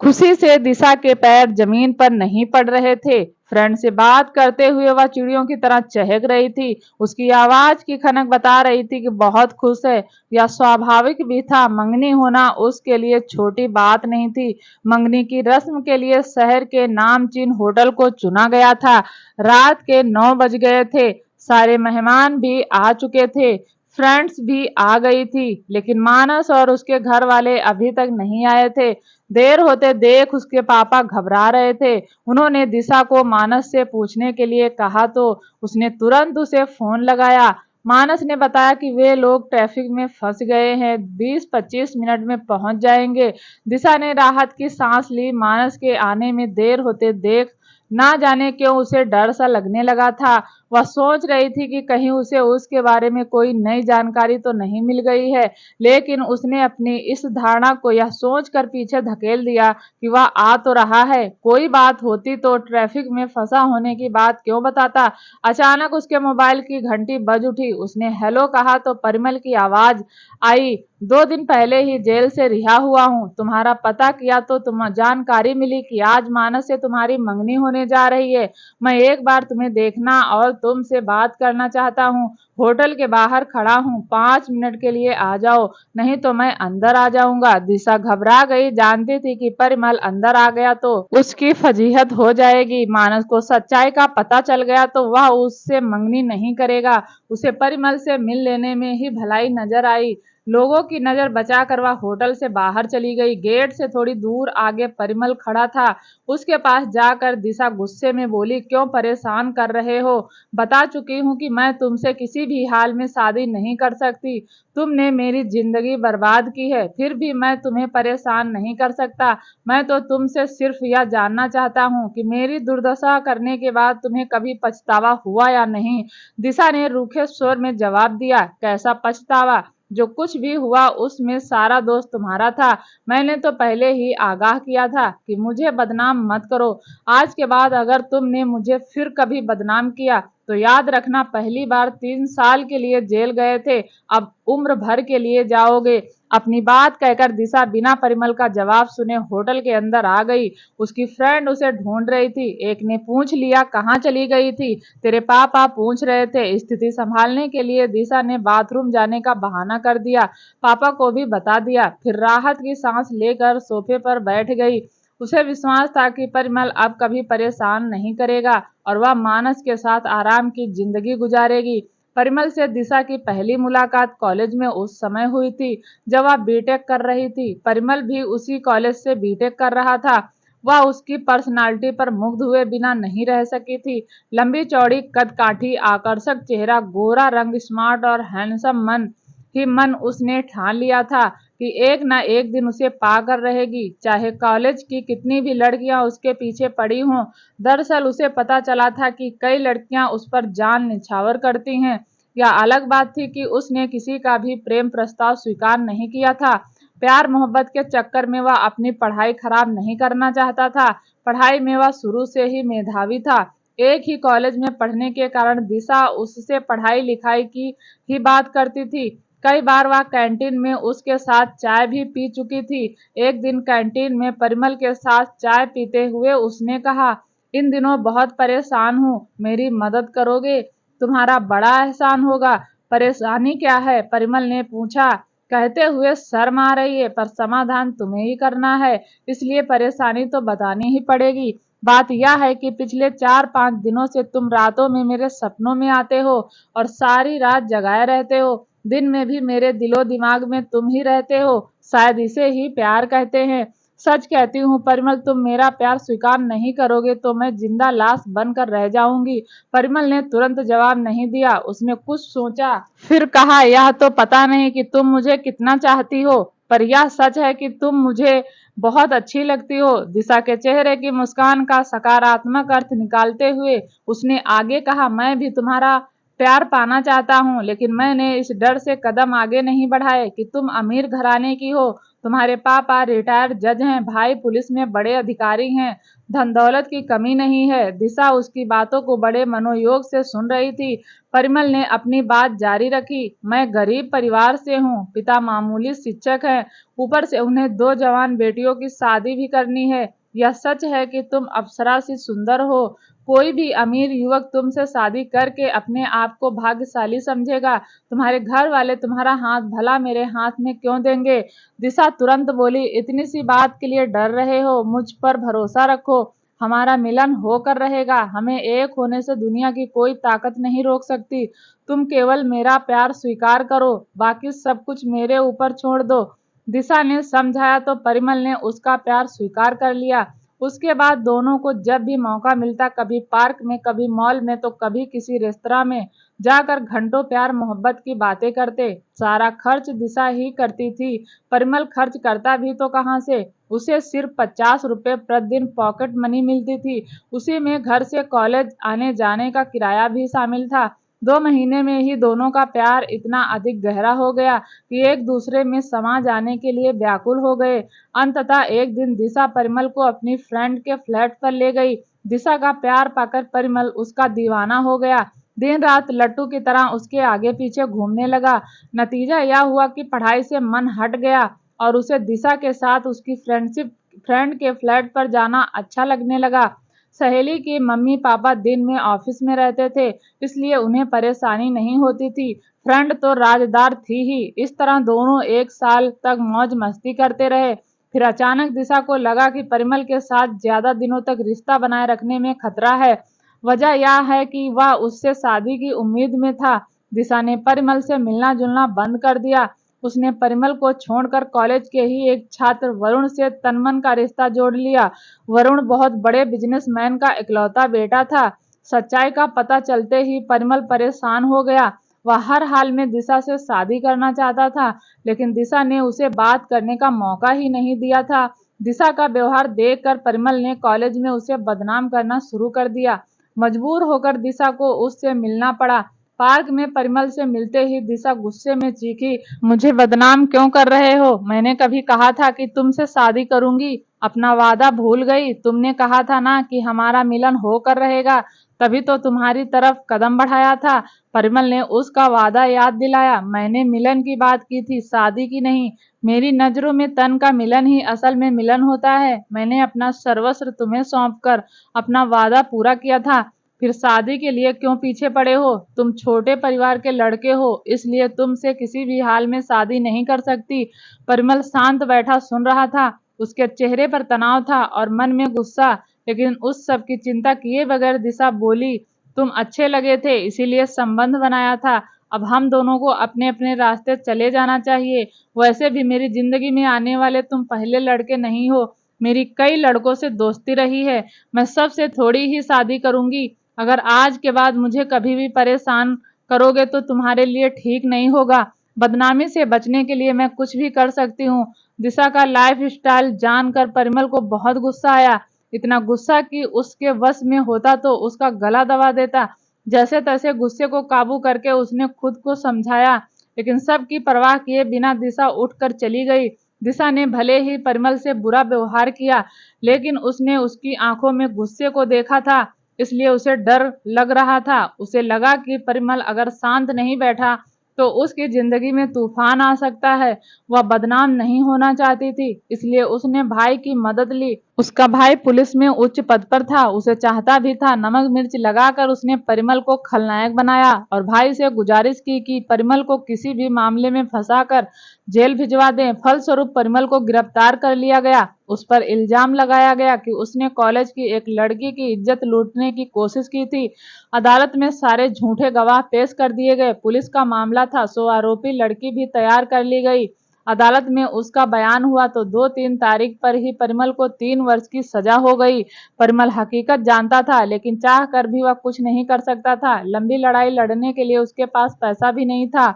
खुशी से दिशा के पैर जमीन पर नहीं पड़ रहे थे। फ्रेंड से बात करते हुए वह चिड़ियों की तरह चहक रही थी। उसकी आवाज की खनक बता रही थी कि बहुत खुश है। यह स्वाभाविक भी था। मंगनी होना उसके लिए छोटी बात नहीं थी। मंगनी की रस्म के लिए शहर के नामचीन होटल को चुना गया था। रात के 9 बज गए थे। सारे मेहमान भी आ चुके थे। फ्रेंड्स भी आ गई थी, लेकिन मानस और उसके घर वाले अभी तक नहीं आए थे। देर होते देख उसके पापा घबरा रहे थे। उन्होंने दिशा को मानस से पूछने के लिए कहा तो उसने तुरंत उसे फोन लगाया। मानस ने बताया कि वे लोग ट्रैफिक में फंस गए हैं, 20-25 मिनट में पहुंच जाएंगे। दिशा ने राहत की सांस ली। मानस के आने में देर होते देख ना जाने क्यों उसे डर सा लगने लगा था। वह सोच रही थी कि कहीं उसे उसके बारे में कोई नई जानकारी तो नहीं मिल गई है, लेकिन उसने अपनी इस धारणा को यह सोचकर पीछे धकेल दिया कि वह आ तो रहा है। कोई बात होती तो ट्रैफिक में फंसा होने की बात क्यों बताता। अचानक उसके मोबाइल की घंटी बज उठी। उसने हेलो कहा तो परिमल की आवाज आई। 2 दिन पहले ही जेल से रिहा हुआ हूँ। तुम्हारा पता किया तो तुम जानकारी मिली कि आज मानस से तुम्हारी मंगनी होने जा रही है। मैं एक बार तुम्हें देखना और तुमसे बात करना चाहता हूँ। होटल के बाहर खड़ा हूँ, 5 मिनट के लिए आ जाओ, नहीं तो मैं अंदर आ जाऊंगा। दिशा घबरा गई, जानती थी कि परिमल अंदर आ गया तो उसकी फजीहत हो जाएगी। मानस को सच्चाई का पता चल गया तो वह उससे मंगनी नहीं करेगा। उसे परिमल से मिल लेने में ही भलाई नजर आई। लोगों की नजर बचाकर वह होटल से बाहर चली गई। गेट से थोड़ी दूर आगे परिमल खड़ा था। उसके पास जाकर दिशा गुस्से में बोली, क्यों परेशान कर रहे हो? बता चुकी हूँ कि मैं तुमसे किसी भी हाल में शादी नहीं कर सकती। तुमने मेरी जिंदगी बर्बाद की है, फिर भी मैं तुम्हें परेशान नहीं कर सकता। मैं तो तुमसे सिर्फ यह जानना चाहता हूँ कि मेरी दुर्दशा करने के बाद तुम्हें कभी पछतावा हुआ या नहीं। दिशा ने रूखे स्वर में जवाब दिया, कैसा पछतावा? जो कुछ भी हुआ उसमें सारा दोष तुम्हारा था। मैंने तो पहले ही आगाह किया था कि मुझे बदनाम मत करो। आज के बाद अगर तुमने मुझे फिर कभी बदनाम किया तो याद रखना, पहली बार 3 साल के लिए जेल गए थे, अब उम्र भर के लिए जाओगे। अपनी बात कहकर दिशा बिना परिमल का जवाब सुने होटल के अंदर आ गई। उसकी फ्रेंड उसे ढूंढ रही थी। एक ने पूछ लिया, कहाँ चली गई थी? तेरे पापा पूछ रहे थे। स्थिति संभालने के लिए दिशा ने बाथरूम जाने का बहाना कर दिया। पापा को भी बता दिया। फिर राहत की सांस लेकर सोफे पर बैठ गई। उसे विश्वास था कि परिमल अब कभी परेशान नहीं करेगा और वह मानस के साथ आराम की जिंदगी गुजारेगी। परिमल से दिशा की पहली मुलाकात कॉलेज में उस समय हुई थी जब वह बीटेक कर रही थी। परिमल भी उसी कॉलेज से बीटेक कर रहा था। वह उसकी पर्सनालिटी पर मुग्ध हुए बिना नहीं रह सकी थी। लंबी चौड़ी कदकाठी, आकर्षक चेहरा, गोरा रंग, स्मार्ट और हैंडसम मन ही मन उसने ठान लिया था कि एक ना एक दिन उसे पाकर रहेगी, चाहे कॉलेज की कितनी भी लड़कियां उसके पीछे पड़ी हों। दरअसल उसे पता चला था कि कई लड़कियां उस पर जान निछावर करती हैं। यह अलग बात थी कि उसने किसी का भी प्रेम प्रस्ताव स्वीकार नहीं किया था। प्यार मोहब्बत के चक्कर में वह अपनी पढ़ाई खराब नहीं करना चाहता था। पढ़ाई में वह शुरू से ही मेधावी था। एक ही कॉलेज में पढ़ने के कारण दिशा उससे पढ़ाई लिखाई की ही बात करती थी। कई बार वह कैंटीन में उसके साथ चाय भी पी चुकी थी। एक दिन कैंटीन में परिमल के साथ चाय पीते हुए उसने कहा, इन दिनों बहुत परेशान हूँ, मेरी मदद करोगे? तुम्हारा बड़ा एहसान होगा। परेशानी क्या है? परिमल ने पूछा, कहते हुए शर्म आ रही है, पर समाधान तुम्हें ही करना है, इसलिए परेशानी तो बतानी ही पड़ेगी। बात यह है कि पिछले 4-5 दिनों से तुम रातों में मेरे सपनों में आते हो और सारी रात जगाए रहते हो। दिन में भी मेरे दिलो दिमाग में तुम ही रहते हो। शायद इसे ही प्यार कहते हैं। सच कहती हूँ परिमल, तुम मेरा प्यार स्वीकार नहीं करोगे तो मैं जिंदा लाश बनकर रह जाऊंगी। परिमल ने तुरंत जवाब नहीं दिया। उसने कुछ सोचा, फिर कहा, यह तो पता नहीं कि तुम मुझे कितना चाहती हो, पर यह सच है कि तुम मुझे बहुत अच्छी लगती हो। दिशा के चेहरे की मुस्कान का सकारात्मक अर्थ निकालते हुए उसने आगे कहा, मैं भी तुम्हारा प्यार पाना चाहता हूँ, लेकिन मैंने इस डर से कदम आगे नहीं बढ़ाए कि तुम अमीर घराने की हो। तुम्हारे पापा रिटायर्ड जज हैं, भाई पुलिस में बड़े अधिकारी हैं, धन दौलत की कमी नहीं है। दिशा उसकी बातों को बड़े मनोयोग से सुन रही थी। परिमल ने अपनी बात जारी रखी। मैं गरीब परिवार से हूँ, पिता मामूली शिक्षक हैं, ऊपर से उन्हें 2 जवान बेटियों की शादी भी करनी है। यह सच है कि तुम अप्सरा सी सुंदर हो। कोई भी अमीर युवक तुमसे शादी करके अपने आप को भाग्यशाली समझेगा। तुम्हारे घर वाले तुम्हारा हाथ भला मेरे हाथ में क्यों देंगे? दिशा तुरंत बोली, इतनी सी बात के लिए डर रहे हो? मुझ पर भरोसा रखो, हमारा मिलन होकर रहेगा। हमें एक होने से दुनिया की कोई ताकत नहीं रोक सकती। तुम केवल मेरा प्यार स्वीकार करो, बाकी सब कुछ मेरे ऊपर छोड़ दो। दिशा ने समझाया तो परिमल ने उसका प्यार स्वीकार कर लिया। उसके बाद दोनों को जब भी मौका मिलता, कभी पार्क में, कभी मॉल में, तो कभी किसी रेस्तरां में जाकर घंटों प्यार मोहब्बत की बातें करते। सारा खर्च दिशा ही करती थी। परिमल खर्च करता भी तो कहाँ से? उसे सिर्फ 50 रुपए प्रतिदिन पॉकेट मनी मिलती थी। उसी में घर से कॉलेज आने जाने का किराया भी शामिल था। 2 महीने में ही दोनों का प्यार इतना अधिक गहरा हो गया कि एक दूसरे में समा जाने के लिए व्याकुल हो गए। अंततः एक दिन दिशा परिमल को अपनी फ्रेंड के फ्लैट पर ले गई। दिशा का प्यार पाकर परिमल उसका दीवाना हो गया। दिन रात लट्टू की तरह उसके आगे पीछे घूमने लगा। नतीजा यह हुआ कि पढ़ाई से मन हट गया और उसे दिशा के साथ उसकी फ्रेंड के फ्लैट पर जाना अच्छा लगने लगा। सहेली की मम्मी पापा दिन में ऑफिस में रहते थे, इसलिए उन्हें परेशानी नहीं होती थी। फ्रेंड तो राजदार थी ही। इस तरह दोनों 1 साल तक मौज मस्ती करते रहे। फिर अचानक दिशा को लगा कि परिमल के साथ ज्यादा दिनों तक रिश्ता बनाए रखने में खतरा है। वजह यह है कि वह उससे शादी की उम्मीद में था। दिशा ने परिमल से मिलना जुलना बंद कर दिया। उसने परिमल को छोड़कर कॉलेज के ही एक छात्र वरुण से तनमन का रिश्ता जोड़ लिया। वरुण बहुत बड़े बिजनेसमैन का इकलौता बेटा था। सच्चाई का पता चलते ही परिमल परेशान हो गया। वह हर हाल में दिशा से शादी करना चाहता था, लेकिन दिशा ने उसे बात करने का मौका ही नहीं दिया था। दिशा का व्यवहार देखकर परिमल ने कॉलेज में उसे बदनाम करना शुरू कर दिया। मजबूर होकर दिशा को उससे मिलना पड़ा। पार्क में परिमल से मिलते ही दिशा गुस्से में चीखी, मुझे बदनाम क्यों कर रहे हो? मैंने कभी कहा था कि तुमसे शादी करूंगी? अपना वादा भूल गई? तुमने कहा था ना कि हमारा मिलन होकर रहेगा, तभी तो तुम्हारी तरफ कदम बढ़ाया था। परिमल ने उसका वादा याद दिलाया। मैंने मिलन की बात की थी, शादी की नहीं। मेरी नजरों में तन का मिलन ही असल में मिलन होता है। मैंने अपना सर्वस्व तुम्हें सौंपकर अपना वादा पूरा किया था। फिर शादी के लिए क्यों पीछे पड़े हो? तुम छोटे परिवार के लड़के हो, इसलिए तुमसे किसी भी हाल में शादी नहीं कर सकती। परिमल शांत बैठा सुन रहा था। उसके चेहरे पर तनाव था और मन में गुस्सा, लेकिन उस सब की चिंता किए बगैर दिशा बोली, तुम अच्छे लगे थे, इसीलिए संबंध बनाया था। अब हम दोनों को अपने अपने रास्ते चले जाना चाहिए। वैसे भी मेरी जिंदगी में आने वाले तुम पहले लड़के नहीं हो। मेरी कई लड़कों से दोस्ती रही है। मैं सबसे थोड़ी ही शादी करूंगी। अगर आज के बाद मुझे कभी भी परेशान करोगे तो तुम्हारे लिए ठीक नहीं होगा। बदनामी से बचने के लिए मैं कुछ भी कर सकती हूँ। दिशा का लाइफ स्टाइल जानकर परिमल को बहुत गुस्सा आया। इतना गुस्सा कि उसके वश में होता तो उसका गला दबा देता। जैसे तैसे गुस्से को काबू करके उसने खुद को समझाया, लेकिन सबकी परवाह किए बिना दिशा उठकर चली गई। दिशा ने भले ही परिमल से बुरा व्यवहार किया, लेकिन उसने उसकी आंखों में गुस्से को देखा था, इसलिए उसे डर लग रहा था। उसे लगा कि परिमल अगर शांत नहीं बैठा तो उसकी जिंदगी में तूफान आ सकता है। वह बदनाम नहीं होना चाहती थी, इसलिए उसने भाई की मदद ली। उसका भाई पुलिस में उच्च पद पर था, उसे चाहता भी था। नमक मिर्च लगाकर उसने परिमल को खलनायक बनाया और भाई से गुजारिश की कि परिमल को किसी भी मामले में फंसाकर जेल भिजवा दें। फलस्वरूप परिमल को गिरफ्तार कर लिया गया। उस पर इल्जाम लगाया गया कि उसने कॉलेज की एक लड़की की इज्जत लूटने की कोशिश की थी। अदालत में सारे झूठे गवाह पेश कर दिए गए। पुलिस का मामला था, सो आरोपी लड़की भी तैयार कर ली गई। अदालत में उसका बयान हुआ तो 2-3 तारीख पर ही परिमल को 3 वर्ष की सजा हो गई। परिमल हकीकत जानता था, लेकिन चाह कर भी वह कुछ नहीं कर सकता था। लंबी लड़ाई लड़ने के लिए उसके पास पैसा भी नहीं था।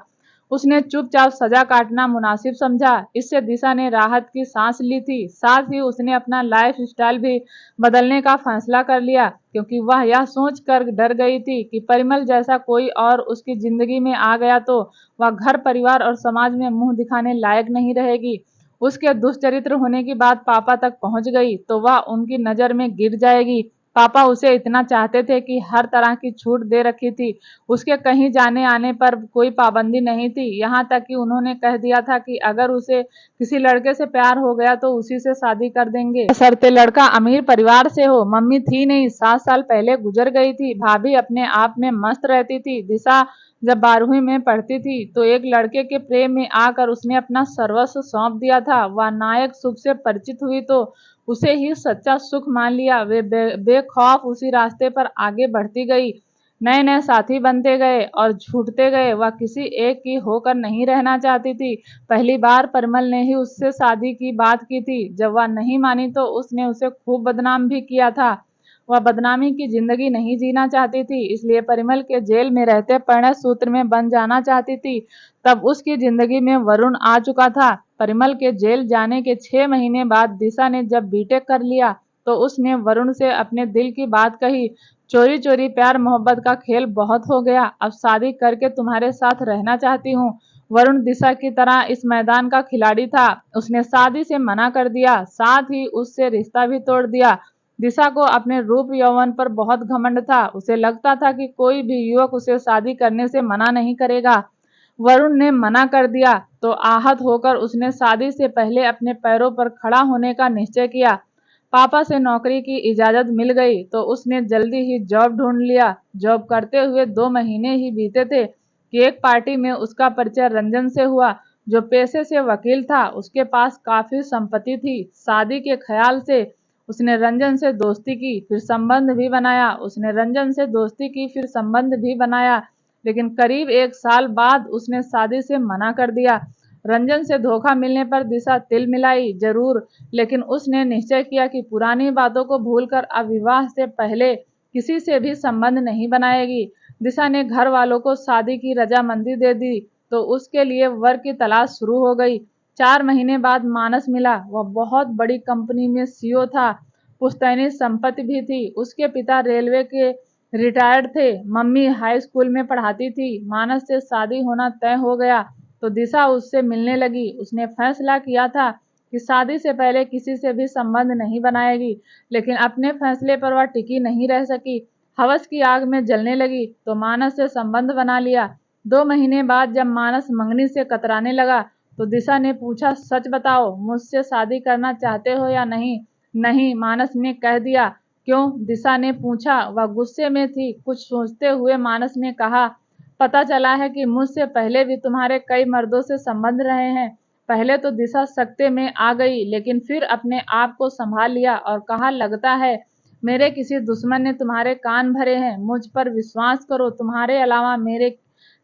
उसने चुपचाप सजा काटना मुनासिब समझा। इससे दिशा ने राहत की सांस ली थी। साथ ही उसने अपना लाइफ स्टाइल भी बदलने का फैसला कर लिया, क्योंकि वह यह सोचकर डर गई थी कि परिमल जैसा कोई और उसकी जिंदगी में आ गया तो वह घर परिवार और समाज में मुंह दिखाने लायक नहीं रहेगी। उसके दुष्चरित्र होने की बात पापा तक पहुंच गई तो वह उनकी नजर में गिर जाएगी। पापा उसे इतना चाहते थे कि हर तरह की छूट दे रखी थी। उसके कहीं जाने आने पर कोई पाबंदी नहीं थी। यहाँ तक कि उन्होंने कह दिया था कि अगर उसे किसी लड़के से प्यार हो गया तो उसी से शादी कर देंगे, बशर्ते लड़का अमीर परिवार से हो। मम्मी थी नहीं, 7 साल पहले गुजर गई थी। भाभी अपने आप में मस्त रहती थी। दिशा जब 12वीं में पढ़ती थी तो एक लड़के के प्रेम में आकर उसने अपना सर्वस्व सौंप दिया था। वह नायक सुख से परिचित हुई तो उसे ही सच्चा सुख मान लिया। वे बेखौफ उसी रास्ते पर आगे बढ़ती गई। नए नए साथी बनते गए और छूटते गए। वह किसी एक की होकर नहीं रहना चाहती थी। पहली बार परिमल ने ही उससे शादी की बात की थी। जब वह नहीं मानी तो उसने उसे खूब बदनाम भी किया था। वह बदनामी की जिंदगी नहीं जीना चाहती थी, इसलिए परिमल के जेल में रहते परिणय सूत्र में बन जाना चाहती थी। तब उसकी जिंदगी में वरुण आ चुका था। परिमल के जेल जाने के 6 महीने बाद दिशा ने जब बीटेक कर लिया तो उसने वरुण से अपने दिल की बात कही। चोरी चोरी प्यार मोहब्बत का खेल बहुत हो गया, अब शादी करके तुम्हारे साथ रहना चाहती हूँ। वरुण दिशा की तरह इस मैदान का खिलाड़ी था। उसने शादी से मना कर दिया, साथ ही उससे रिश्ता भी तोड़ दिया। दिशा को अपने रूप यौवन पर बहुत घमंड था। उसे लगता था कि कोई भी युवक उसे शादी करने से मना नहीं करेगा। वरुण ने मना कर दिया तो आहत होकर उसने शादी से पहले अपने पैरों पर खड़ा होने का निश्चय किया। पापा से नौकरी की इजाजत मिल गई तो उसने जल्दी ही जॉब ढूंढ लिया। जॉब करते हुए 2 महीने ही बीते थे कि एक पार्टी में उसका परिचय रंजन से हुआ, जो पेशे से वकील था। उसके पास काफी संपत्ति थी। शादी के ख्याल से उसने रंजन से दोस्ती की, फिर संबंध भी बनाया। उसने रंजन से दोस्ती की, फिर संबंध भी बनाया, लेकिन करीब 1 साल बाद उसने शादी से मना कर दिया। रंजन से धोखा मिलने पर दिशा तिल मिलाई जरूर, लेकिन उसने निश्चय किया कि पुरानी बातों को भूलकर अब विवाह से पहले किसी से भी संबंध नहीं बनाएगी। दिशा ने घर वालों को शादी की रजामंदी दे दी तो उसके लिए वर की तलाश शुरू हो गई। 4 महीने बाद मानस मिला। वह बहुत बड़ी कंपनी में सीईओ था। पुश्तैनी संपत्ति भी थी। उसके पिता रेलवे के रिटायर्ड थे। मम्मी हाई स्कूल में पढ़ाती थी। मानस से शादी होना तय हो गया तो दिशा उससे मिलने लगी। उसने फैसला किया था कि शादी से पहले किसी से भी संबंध नहीं बनाएगी, लेकिन अपने फैसले पर वह टिकी नहीं रह सकी। हवस की आग में जलने लगी तो मानस से संबंध बना लिया। 2 महीने बाद जब मानस मंगनी से कतराने लगा तो दिशा ने पूछा, सच बताओ, मुझसे शादी करना चाहते हो या नहीं? नहीं, मानस ने कह दिया। क्यों? दिशा ने पूछा। वह गुस्से में थी। कुछ सोचते हुए मानस ने कहा, पता चला है कि मुझसे पहले भी तुम्हारे कई मर्दों से संबंध रहे हैं। पहले तो दिशा सकते में आ गई, लेकिन फिर अपने आप को संभाल लिया और कहा, लगता है मेरे किसी दुश्मन ने तुम्हारे कान भरे हैं। मुझ पर विश्वास करो, तुम्हारे अलावा मेरे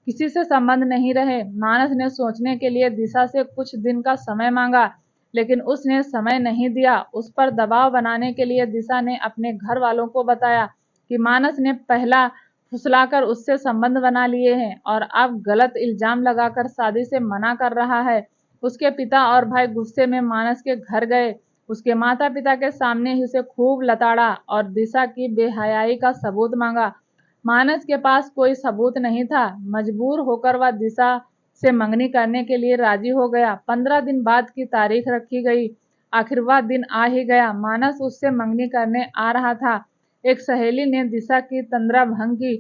किसी से संबंध नहीं रहे। मानस ने सोचने के लिए दिशा से कुछ दिन का समय मांगा, लेकिन उसने समय नहीं दिया। उस पर दबाव बनाने के लिए दिशा ने अपने घर वालों को बताया कि मानस ने पहला फुसलाकर उससे संबंध बना लिए हैं और अब गलत इल्जाम लगाकर शादी से मना कर रहा है। उसके पिता और भाई गुस्से में मानस के घर गए। उसके माता पिता के सामने ही उसे खूब लताड़ा और दिशा की बेहयाई का सबूत मांगा। मानस के पास कोई सबूत नहीं था। मजबूर होकर वह दिशा से मंगनी करने के लिए राजी हो गया। 15 दिन बाद की तारीख रखी गई। आखिर वह दिन आ ही गया। मानस उससे मंगनी करने आ रहा था। एक सहेली ने दिशा की तंद्रा भंग की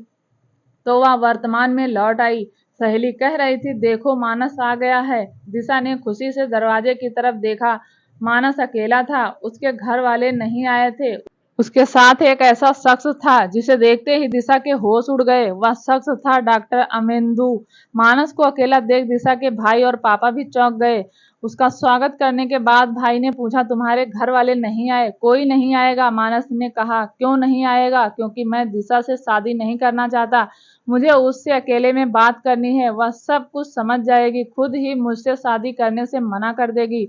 तो वह वर्तमान में लौट आई। सहेली कह रही थी, देखो मानस आ गया है। दिशा ने खुशी से दरवाजे की तरफ देखा। मानस अकेला था। उसके घर वाले नहीं आए थे। उसके साथ एक ऐसा शख्स था जिसे देखते ही दिशा के होश उड़ गए। वह शख्स था डॉक्टर अमेंदु। मानस को अकेला देख दिशा के भाई और पापा भी चौंक गए। उसका स्वागत करने के बाद भाई ने पूछा, तुम्हारे घर वाले नहीं आए? कोई नहीं आएगा, मानस ने कहा। क्यों नहीं आएगा? क्योंकि मैं दिशा से शादी नहीं करना चाहता। मुझे उससे अकेले में बात करनी है। वह सब कुछ समझ जाएगी, खुद ही मुझसे शादी करने से मना कर देगी।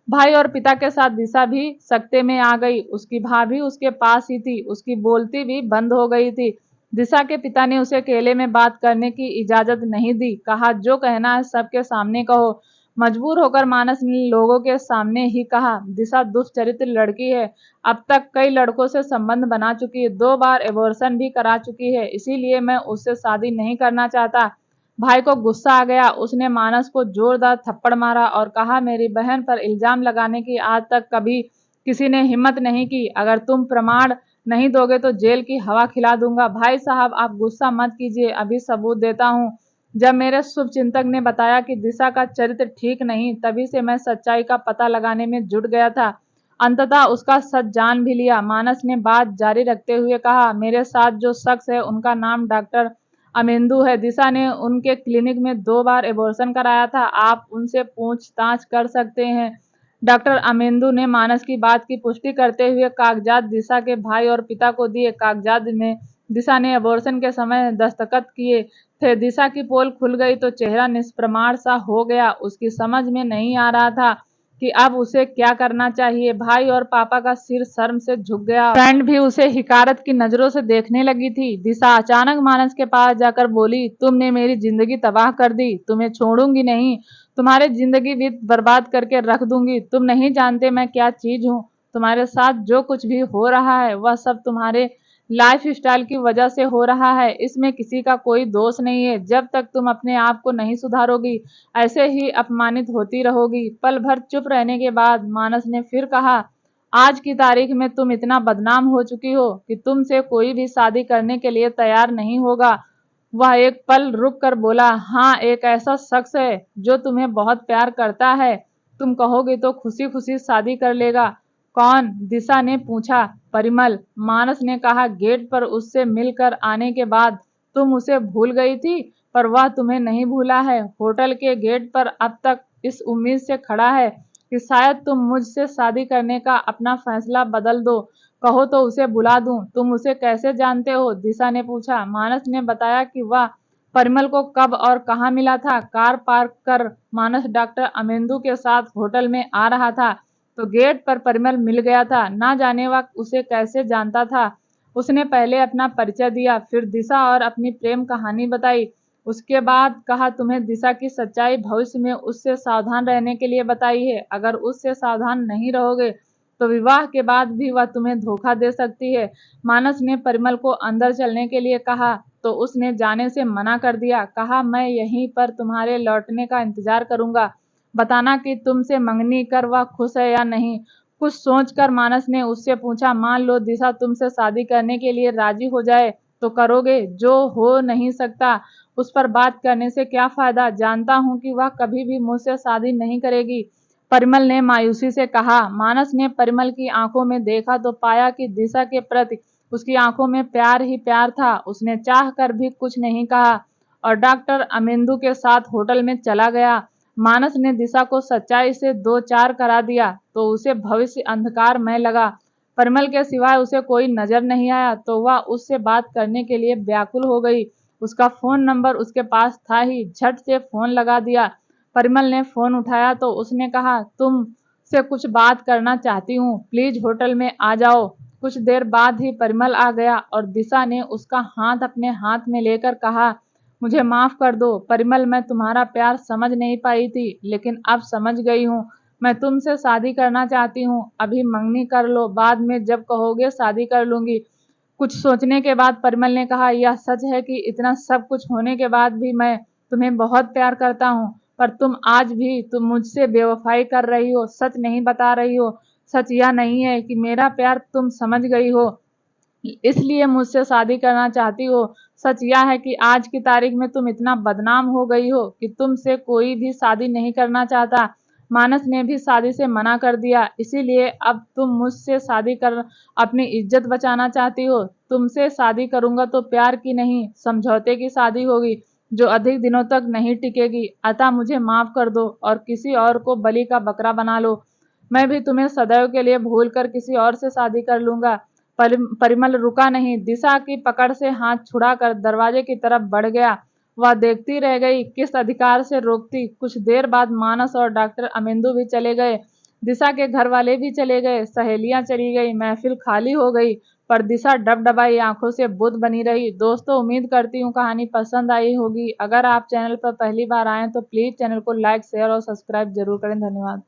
भाई और पिता के साथ दिशा भी सकते में आ गई। उसकी भाभी उसके पास ही थी। उसकी बोलती भी बंद हो गई थी। दिशा के पिता ने उसे अकेले में बात करने की इजाजत नहीं दी। कहा, जो कहना है सबके सामने कहो। मजबूर होकर मानस ने लोगों के सामने ही कहा, दिशा दुष्चरित्र लड़की है। अब तक कई लड़कों से संबंध बना चुकी है, 2 बार एबॉर्शन भी करा चुकी है, इसीलिए मैं उससे शादी नहीं करना चाहता। भाई को गुस्सा आ गया। उसने मानस को जोरदार थप्पड़ मारा और कहा, मेरी बहन पर इल्जाम लगाने की आज तक कभी किसी ने हिम्मत नहीं की। अगर तुम प्रमाण नहीं दोगे तो जेल की हवा खिला दूंगा। भाई साहब, आप गुस्सा मत कीजिए, अभी सबूत देता हूँ। जब मेरे शुभचिंतक ने बताया कि दिशा का चरित्र ठीक नहीं, तभी से मैं सच्चाई का पता लगाने में जुट गया था। अंततः उसका सच जान भी लिया। मानस ने बात जारी रखते हुए कहा, मेरे साथ जो शख्स है उनका नाम डॉक्टर अमेंदु है। दिशा ने उनके क्लिनिक में 2 बार एबॉर्शन कराया था। आप उनसे पूछताछ कर सकते हैं। डॉक्टर अमेंदु ने मानस की बात की पुष्टि करते हुए कागजात दिशा के भाई और पिता को दिए। कागजात में दिशा ने एबॉर्शन के समय दस्तखत किए थे। दिशा की पोल खुल गई तो चेहरा निष्प्रमाण सा हो गया। उसकी समझ में नहीं आ रहा था कि अब उसे क्या करना चाहिए। भाई और पापा का सिर शर्म से झुक गया। फ्रेंड भी उसे हिकारत की नजरों से देखने लगी थी। दिशा अचानक मानस के पास जाकर बोली, तुमने मेरी जिंदगी तबाह कर दी, तुम्हें छोड़ूंगी नहीं, तुम्हारी जिंदगी भी बर्बाद करके रख दूंगी। तुम नहीं जानते मैं क्या चीज हूँ। तुम्हारे साथ जो कुछ भी हो रहा है वह सब तुम्हारे लाइफ स्टाइल की वजह से हो रहा है। इसमें किसी का कोई दोष नहीं है। जब तक तुम अपने आप को नहीं सुधारोगी ऐसे ही अपमानित होती रहोगी। पल भर चुप रहने के बाद मानस ने फिर कहा, आज की तारीख में तुम इतना बदनाम हो चुकी हो कि तुमसे कोई भी शादी करने के लिए तैयार नहीं होगा। वह एक पल रुक कर बोला, हाँ, एक ऐसा शख्स है जो तुम्हें बहुत प्यार करता है। तुम कहोगे तो खुशी खुशी शादी कर लेगा। कौन? दिशा ने पूछा। परिमल। मानस ने कहा, गेट पर उससे मिलकर आने के बाद तुम उसे भूल गई थी, पर वह तुम्हें नहीं भूला है। होटल के गेट पर अब तक इस उम्मीद से खड़ा है कि शायद तुम मुझसे शादी करने का अपना फैसला बदल दो। कहो तो उसे बुला दूं। तुम उसे कैसे जानते हो? दिशा ने पूछा। मानस ने बताया कि वह परिमल को कब और कहाँ मिला था। कार पार्क कर मानस डॉक्टर अमेंदु के साथ होटल में आ रहा था तो गेट पर परिमल मिल गया था। ना जाने वह उसे कैसे जानता था। उसने पहले अपना परिचय दिया, फिर दिशा और अपनी प्रेम कहानी बताई। उसके बाद कहा, तुम्हें दिशा की सच्चाई भविष्य में उससे सावधान रहने के लिए बताई है। अगर उससे सावधान नहीं रहोगे तो विवाह के बाद भी वह तुम्हें धोखा दे सकती है। मानस ने परिमल को अंदर चलने के लिए कहा तो उसने जाने से मना कर दिया। कहा, मैं यहीं पर तुम्हारे लौटने का इंतजार करूंगा। बताना कि तुमसे मंगनी कर वह खुश है या नहीं। कुछ सोचकर मानस ने उससे पूछा, मान लो दिशा तुमसे शादी करने के लिए राजी हो जाए तो करोगे? जो हो नहीं सकता उस पर बात करने से क्या फायदा। जानता हूं कि वह कभी भी मुझसे शादी नहीं करेगी, परिमल ने मायूसी से कहा। मानस ने परिमल की आंखों में देखा तो पाया कि दिशा के प्रति उसकी आंखों में प्यार ही प्यार था। उसने चाह कर भी कुछ नहीं कहा और डॉक्टर अमेंदु के साथ होटल में चला गया। मानस ने दिशा को सच्चाई से 2-4 करा दिया तो उसे भविष्य अंधकार में लगा। परिमल के सिवाय उसे कोई नजर नहीं आया तो वह उससे बात करने के लिए व्याकुल हो गई। उसका फोन नंबर उसके पास था ही। झट से फोन लगा दिया। परिमल ने फोन उठाया तो उसने कहा, तुम से कुछ बात करना चाहती हूँ, प्लीज होटल में आ जाओ। कुछ देर बाद ही परिमल आ गया और दिशा ने उसका हाथ अपने हाथ में लेकर कहा, मुझे माफ कर दो परिमल, मैं तुम्हारा प्यार समझ नहीं पाई थी लेकिन अब समझ गई हूँ। मैं तुमसे शादी करना चाहती हूँ। अभी मंगनी कर लो, बाद में जब कहोगे शादी कर लूंगी। कुछ सोचने के बाद परिमल ने कहा, यह सच है कि इतना सब कुछ होने के बाद भी मैं तुम्हें बहुत प्यार करता हूँ, पर तुम आज भी तुम मुझसे बेवफाई कर रही हो, सच नहीं बता रही हो। सच यह नहीं है कि मेरा प्यार तुम समझ गई हो इसलिए मुझसे शादी करना चाहती हो। सच यह है कि आज की तारीख में तुम इतना बदनाम हो गई हो कि तुमसे कोई भी शादी नहीं करना चाहता। मानस ने भी शादी से मना कर दिया, इसीलिए अब तुम मुझसे शादी कर अपनी इज्जत बचाना चाहती हो। तुमसे शादी करूंगा तो प्यार की नहीं, समझौते की शादी होगी जो अधिक दिनों तक नहीं टिकेगी। अतः मुझे माफ कर दो और किसी और को बलि का बकरा बना लो। मैं भी तुम्हें सदैव के लिए भूल कर किसी और से शादी कर लूंगा। परिमल रुका नहीं, दिशा की पकड़ से हाथ छुड़ाकर दरवाजे की तरफ बढ़ गया। वह देखती रह गई, किस अधिकार से रोकती। कुछ देर बाद मानस और डॉक्टर अमेंदु भी चले गए। दिशा के घर वाले भी चले गए, सहेलियां चली गई, महफिल खाली हो गई, पर दिशा डबडबाई आंखों से बुद्ध बनी रही। दोस्तों, उम्मीद करती हूँ कहानी पसंद आई होगी। अगर आप चैनल पर पहली बार आए तो प्लीज चैनल को लाइक, शेयर और सब्सक्राइब जरूर करें। धन्यवाद।